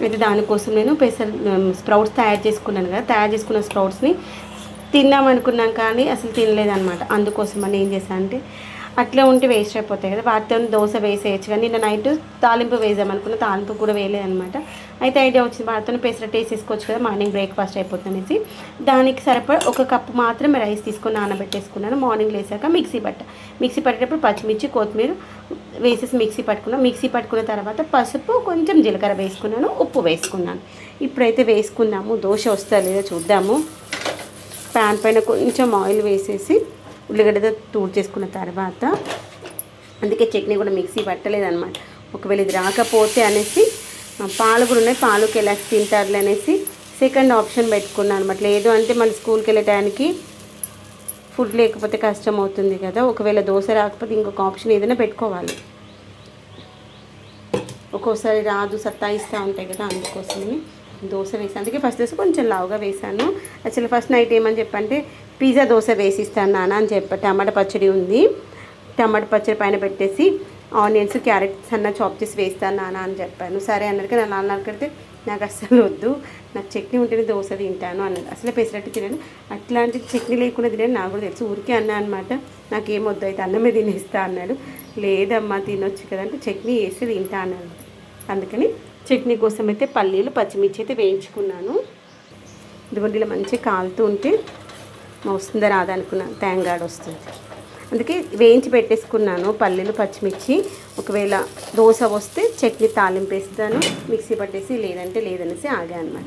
అయితే దానికోసం నేను స్ప్రౌట్స్ తయారు చేసుకున్నాను కదా, తయారు చేసుకున్న స్ప్రౌట్స్ని తిందామనుకున్నాం కానీ అసలు తినలేదన్నమాట. అందుకోసం అని ఏం చేశాను అంటే, అట్లా ఉంటే వేస్ట్ అయిపోతాయి కదా, వాటితో దోశ వేసేయచ్చు. కానీ నిన్న నైట్ తాలింపు వేద్దామనుకున్న, తాలింపు కూడా వేయలేదనమాట. అయితే ఐడియా వచ్చింది, వాటితో పెసరట్టు వేసేసుకోవచ్చు కదా, మార్నింగ్ బ్రేక్ఫాస్ట్ అయిపోతుంది అనేసి దానికి సరిపడా 1 కప్పు మాత్రమే రైస్ తీసుకొని నానబెట్టేసుకున్నాను. మార్నింగ్ లేసాక మిక్సీ పట్టేటప్పుడు పచ్చిమిర్చి, కొత్తిమీర వేసేసి మిక్సీ పట్టుకున్న తర్వాత పసుపు, కొంచెం జీలకర్ర వేసుకున్నాను, ఉప్పు వేసుకున్నాను. ఇప్పుడైతే వేసుకుందాము, దోశ వస్తా లేదో చూద్దాము. ప్యాన్ పైన కొంచెం ఆయిల్ వేసేసి ఉల్లిగడ్డతో చేసుకున్న తర్వాత, అందుకే చట్నీ కూడా మిక్సీ పట్టలేదన్నమాట. ఒకవేళ ఇది రాకపోతే అనేసి పాలు కూడా ఉన్నాయి, పాలుకి ఎలా తింటారులే అనేసి సెకండ్ ఆప్షన్ పెట్టుకున్నాను అనమాట. లేదు అంటే మళ్ళీ స్కూల్కి వెళ్ళే టైంకి ఫుడ్ లేకపోతే కష్టం అవుతుంది కదా, ఒకవేళ దోశ రాకపోతే ఇంకొక ఆప్షన్ ఏదైనా పెట్టుకోవాలి. ఒక్కోసారి రాదు, సత్తాయిస్తూ ఉంటాయి కదా, అందుకోసమని దోశ వేసాను. అందుకే ఫస్ట్ దోశ కొంచెం లావుగా వేసాను. యాక్చువల్లీ ఫస్ట్ నైట్ ఏమని చెప్పంటే, పిజ్జా దోశ వేసిస్తాను నాన్న అని చెప్పి, టమాటా పచ్చడి ఉంది, టమాటా పచ్చడి పైన పెట్టేసి ఆనియన్స్, క్యారెట్స్ అన్న చాప్ చేసి వేస్తాను నాన్న అని చెప్పాను. సరే అన్నారు. నా నాన్న అడిగితే నాకు అస్సలు వద్దు, నాకు చట్నీ ఉంటేనే దోశ తింటాను అన్నాడు. అసలు పెసరట్టు తినను, అట్లాంటి చట్నీ లేకుండా తినని నాకు కూడా తెలుసు, ఊరికే అన్నా అనమాట. నాకేమొద్దు, అయితే అన్నమే తినేస్తా అన్నాడు. లేదమ్మా తినొచ్చు కదా అంటే, చట్నీ వేసి తింటా అన్నాడు. అందుకని చట్నీ కోసం అయితే పల్లీలు, పచ్చిమిర్చి అయితే వేయించుకున్నాను. ఇదిగోండి ఇలా మంచిగా కాలుతూ ఉంటే వస్తుందా రాదా అనుకున్నాను, తేంగాడు వస్తుంది. అందుకే వేయించి పెట్టేసుకున్నాను పల్లీలు, పచ్చిమిర్చి. ఒకవేళ దోశ వస్తే చట్నీ తాలింపు వేస్తాను, మిక్సీ పట్టేసి, లేదంటే లేదనేసి ఆగా అనమాట.